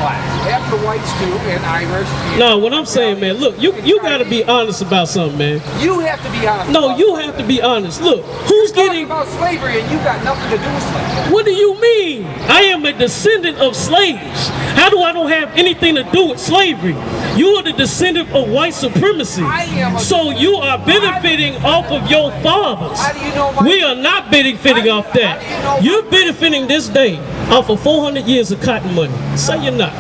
black. Half the whites do, and Irish. No, what I'm saying, man, look, you got to be honest about something, man. You have to be honest. No, you have to be honest. Look, who's getting about slavery, and you got nothing to do with slavery. What do you mean? I am a descendant of slaves. How do I don't have anything to do with slavery? You are the descendant of white supremacy. So you are benefiting off of your fathers. How do you know we are not benefiting off that. You're benefiting this day off of 400 years of cotton money. Say you're not.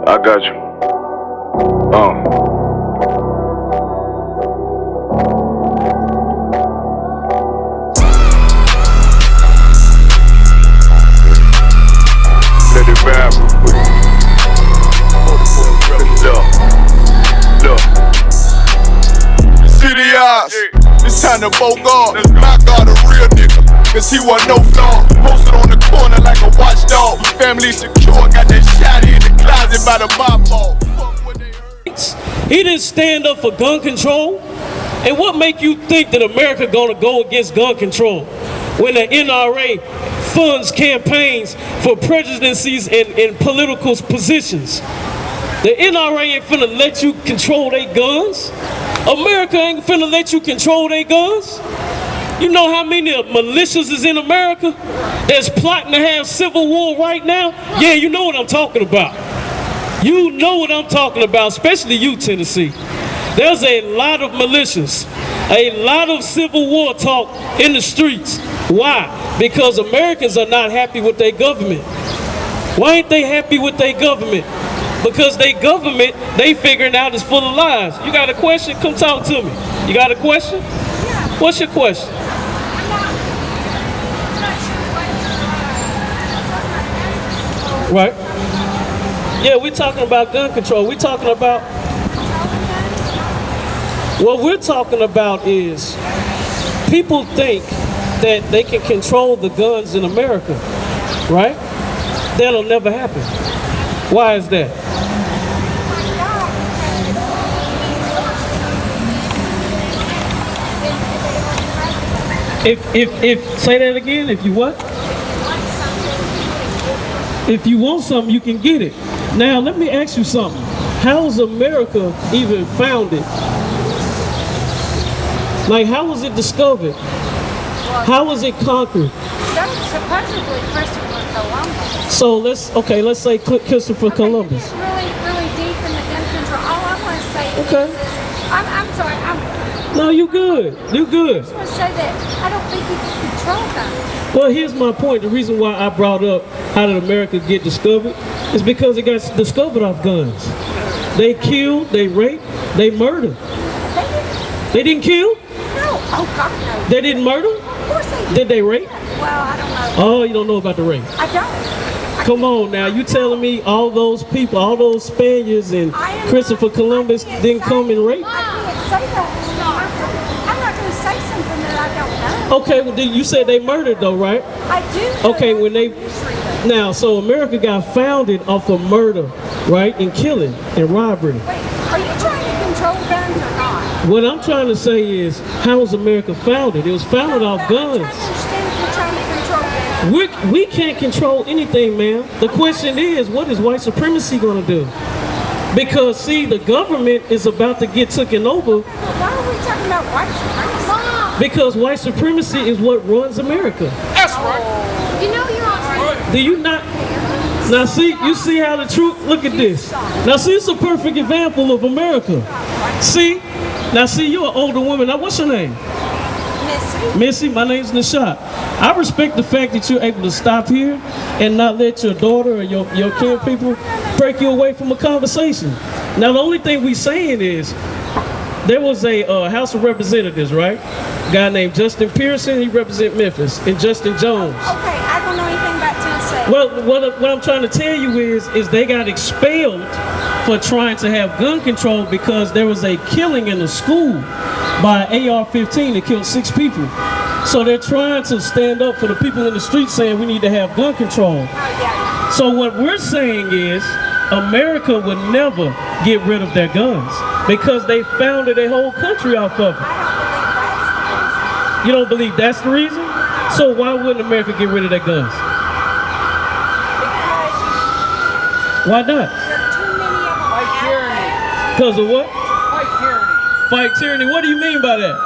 I got you. Let it rap. Look. City eyes. It's time to vote God. My God, a real nigga. Cause he wasn't no flaw. Posted on the corner like a watchdog. Family secure. Got that shot in the closet by the mob ball. He didn't stand up for gun control. And what make you think that America gonna go against gun control when the NRA funds campaigns for presidencies and political positions? The NRA ain't finna let you control their guns. America ain't finna let you control their guns. You know how many militias is in America that's plotting to have civil war right now? Yeah, you know what I'm talking about. You know what I'm talking about, especially you, Tennessee. There's a lot of militias, a lot of civil war talk in the streets. Why? Because Americans are not happy with their government. Why ain't they happy with their government? Because their government, they figuring out is full of lies. You got a question? Come talk to me. You got a question? Yeah. What's your question? Right? Yeah, we're talking about gun control. We're talking about, what we're talking about is people think that they can control the guns in America, right? That'll never happen. Why is that? If say that again, if you what? If you want something, you can get it. Now, let me ask you something. How was America even founded? Like, how was it discovered? How was it conquered? Supposedly Christopher Columbus. So let's say Christopher Columbus. It's really deep in the gun control. All I want to say Okay. is I'm sorry. No, you good. You good. I just want to say that I don't think you can control guns. Well, here's my point. The reason why I brought up how did America get discovered is because it got discovered off guns. They killed, they raped, they murdered. They didn't kill? No. Oh, God, no. They didn't murder? Of course they did. Did they rape? Well, I don't know. Oh, you don't know about the rape. I don't. Come on now, you telling me all those people, all those Spaniards and Christopher Columbus didn't come and rape? I can't say that. I'm not going to say something that I don't know. Okay, well, you said they murdered though, right? I do. Okay, when they, now, so America got founded off of murder, right? And killing and robbery. Wait, are you trying to control guns or not? What I'm trying to say is, how was America founded? It was founded off guns. I understand if you're trying to control guns. We can't control anything, ma'am. The question is, what is white supremacy going to do? Because, see, the government is about to get taken over. Why are we talking about white supremacy? Because white supremacy is what runs America. That's right. You know you're on. Do you not? Now see, you see how the truth, look at this. Now see, it's a perfect example of America. See? Now see, you're an older woman. Now what's your name? Missy. Missy, my name's Nishat. I respect the fact that you're able to stop here and not let your daughter or your kin people break you away from a conversation. Now the only thing we saying is, there was a House of Representatives, right? A guy named Justin Pearson, he represents Memphis, and Justin Jones. Okay, I don't know anything about Tennessee. Well, what I'm trying to tell you is they got expelled for trying to have gun control because there was a killing in a school by an AR-15 that killed 6 people. So they're trying to stand up for the people in the street saying we need to have gun control. So what we're saying is America would never get rid of their guns because they founded their whole country off of it. I don't believe that's the reason. You don't believe that's the reason? So why wouldn't America get rid of their guns? Why not? There are too many of them. Fight tyranny. Because of what? Fight tyranny. Fight tyranny. What do you mean by that?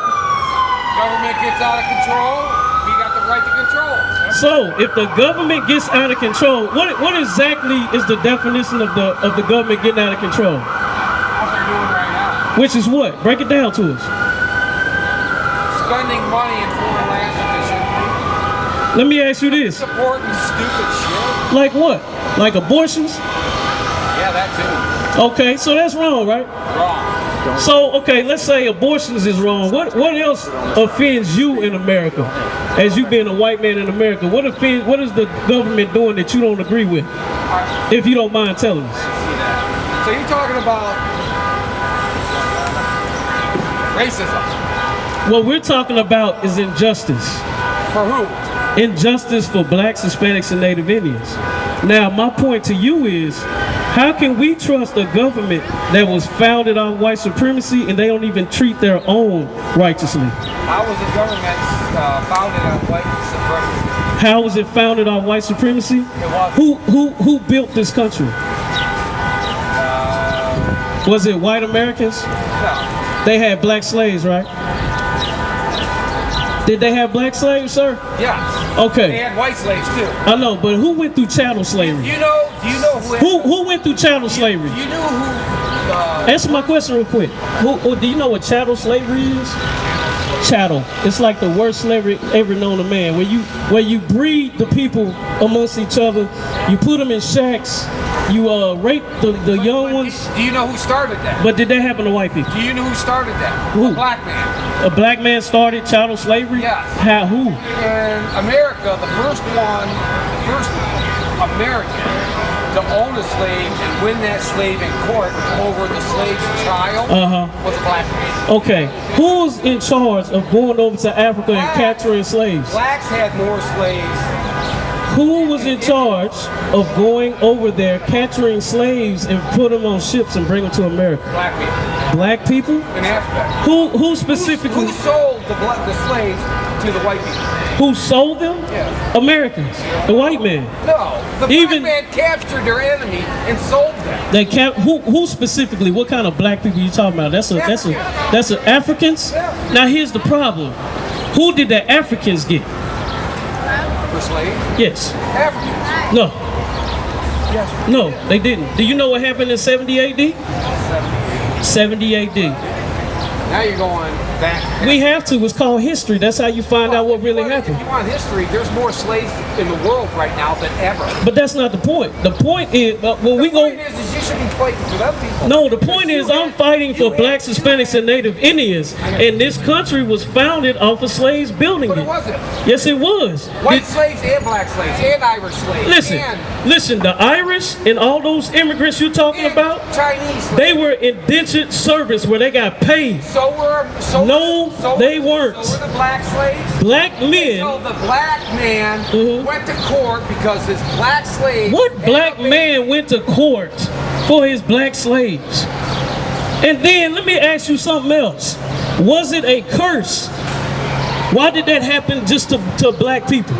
Government gets out of control. We got the right to control. So, if the government gets out of control, what exactly is the definition of the government getting out of control? What they're doing right now. Which is what? Break it down to us. Spending money in foreign lands that they shouldn't be. Let me ask you this. Supporting stupid shit. Like what? Like abortions? Yeah, that too. Okay, so that's wrong, right? Wrong. So, okay, let's say abortions is wrong. What else offends you in America? As you being a white man in America, what is the government doing that you don't agree with? If you don't mind telling us. So you're talking about racism. What we're talking about is injustice. For who? Injustice for blacks, Hispanics, and Native Indians. Now, my point to you is, how can we trust a government that was founded on white supremacy and they don't even treat their own righteously? How was the government founded on white supremacy? How was it founded on white supremacy? It was. Who built this country? Was it white Americans? No. They had black slaves, right? Did they have black slaves, sir? Yes. Okay. They had white slaves too. I know, but who went through chattel slavery? Do you know Who went through chattel slavery? You know who? Answer my question real quick. Do you know what chattel slavery is? Chattel. It's like the worst slavery ever known to man. Where you breed the people amongst each other, you put them in shacks, you rape the young ones. Do you know who started that? But did that happen to white people? Do you know who started that? Who? A black man. A black man started chattel slavery? Yes. How? Who? In America, the first American to own a slave and win that slave in court over the slave's child was a black man. Okay. Who's in charge of going over to Africa and capturing slaves? Blacks had more slaves. Who was in charge of going over there, capturing slaves and put them on ships and bring them to America? Black people. Black people? In Africa. Who specifically? Who sold the slaves to the white people? Who sold them? Yeah. Americans. The white man. No. The black man captured their enemy and sold them. They who specifically? What kind of black people are you talking about? That's Africans? Yeah. Now here's the problem. Who did the Africans get? For slaves? Yes. Africans. No. Yes. No, they didn't. Do you know what happened in 70 AD? 70 AD. Now you're going back. We have to. It's called history. That's how you find out what really happened. If you want history, there's more slaves in the world right now than ever. But that's not the point. The point is, when we go... The point is you should be fighting for them people. No, the point is I'm fighting for blacks, Hispanics, and Native Indians. And this country was founded off of slaves building it. But it wasn't. Yes, it was. White slaves and black slaves and Irish slaves. Listen, the Irish and all those immigrants you're talking about, Chinese slaves. they were indentured servants where they got paid. They weren't. So were the black slaves. Black men. So the black man went to court because his black slave. What black man went to court for his black slaves? And then let me ask you something else. Was it a curse? Why did that happen just to black people?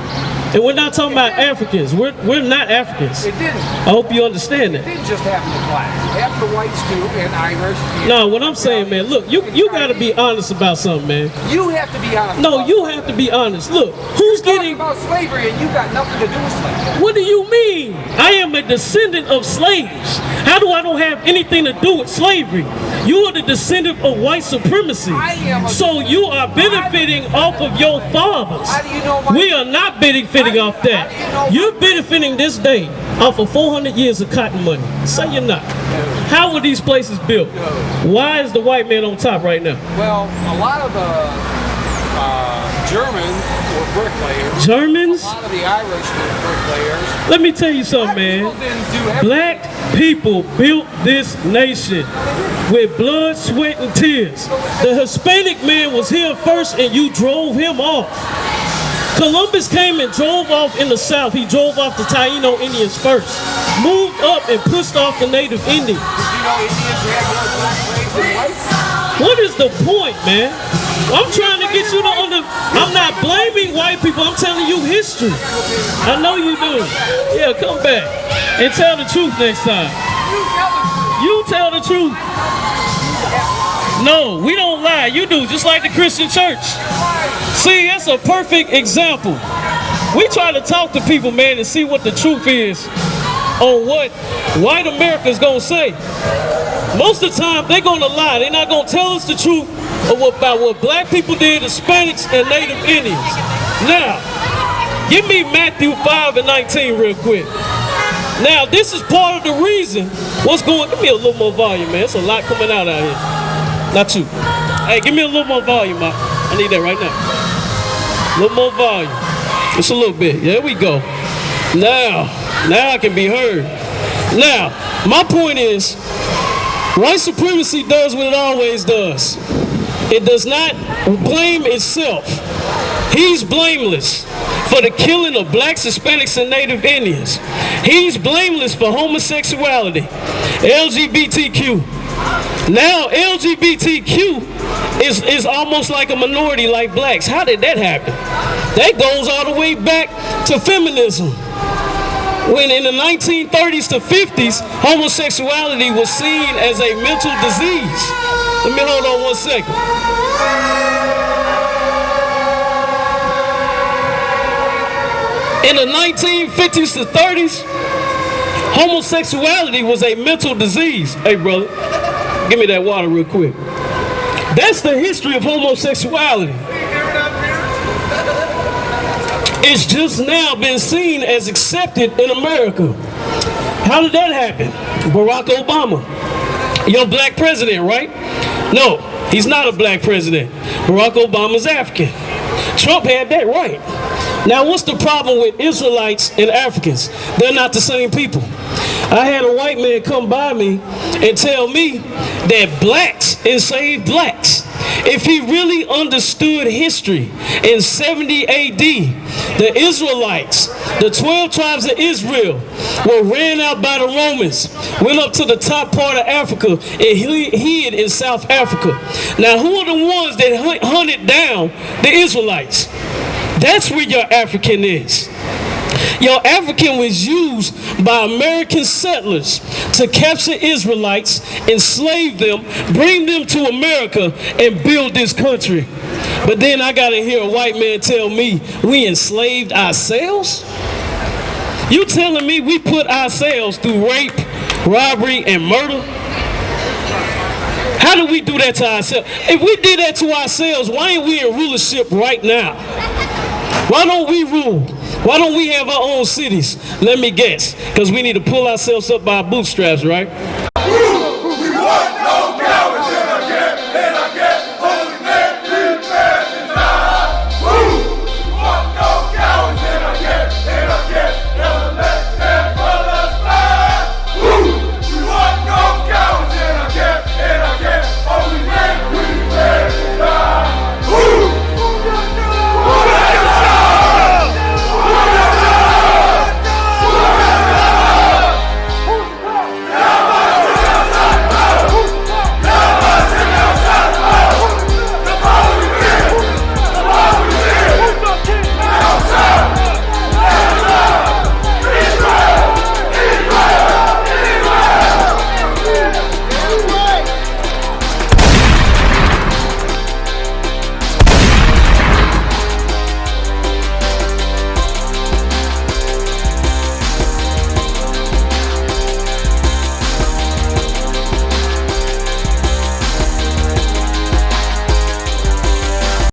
And we're not talking about Africans. We're not Africans. It didn't. I hope you understand that. It didn't just happen to blacks. It happened to whites too, and Irish. No, what I'm saying, man, look, you got to be honest about something, man. You have to be honest. No, you have to be honest. Look, who's getting... about slavery and you got nothing to do with slavery. What do you mean? I am a descendant of slaves. How do I don't have anything to do with slavery? You are the descendant of white supremacy. So you are benefiting off of your fathers. How do you know we are not benefiting off that. You're benefiting this day off of 400 years of cotton money. Say you're not. How were these places built? Why is the white man on top right now? Well, a lot of the Germans were bricklayers. Germans? A lot of the Irish were bricklayers. Let me tell you something, man. Black people built this nation with blood, sweat, and tears. The Hispanic man was here first and you drove him off. Columbus came and drove off in the South. He drove off the Taino Indians first. Moved up and pushed off the Native Indians. Did you know Indians had more black slaves than whites? What is the point, man? I'm trying to get you to I'm not blaming white people. I'm telling you history. I know you do. Yeah, come back. And tell the truth next time. You tell the truth. No, we don't lie. You do, just like the Christian church. See, that's a perfect example. We try to talk to people, man, and see what the truth is on what white America's gonna say. Most of the time, they're gonna lie. They're not gonna tell us the truth about what black people did, Hispanics, and Native Indians. Now, give me Matthew 5:19 real quick. Now, this is part of the reason what's going. Give me a little more volume, man. It's a lot coming out here. Not you. Hey, give me a little more volume, man. I need that right now. A little more volume. Just a little bit. There we go. Now I can be heard. Now, my point is, white supremacy does what it always does. It does not blame itself. He's blameless for the killing of blacks, Hispanics, and Native Indians. He's blameless for homosexuality, LGBTQ. Now, LGBTQ is almost like a minority like blacks. How did that happen? That goes all the way back to feminism. When in the 1930s to 50s, homosexuality was seen as a mental disease. Let me hold on 1 second. In the 1950s to 30s, homosexuality was a mental disease. Hey, brother, give me that water real quick. That's the history of homosexuality. It's just now been seen as accepted in America. How did that happen? Barack Obama, your black president, right? No, he's not a black president. Barack Obama's African. Trump had that right. Now, what's the problem with Israelites and Africans? They're not the same people. I had a white man come by me and tell me that blacks enslaved blacks. If he really understood history, in 70 AD, the Israelites, the 12 tribes of Israel, were ran out by the Romans, went up to the top part of Africa, and hid in South Africa. Now, who are the ones that hunted down the Israelites? That's where your African is. Your African was used by American settlers to capture Israelites, enslave them, bring them to America, and build this country. But then I gotta hear a white man tell me we enslaved ourselves? You telling me we put ourselves through rape, robbery, and murder? How do we do that to ourselves? If we did that to ourselves, why ain't we in rulership right now? Why don't we rule? Why don't we have our own cities? Let me guess. Because we need to pull ourselves up by our bootstraps, right?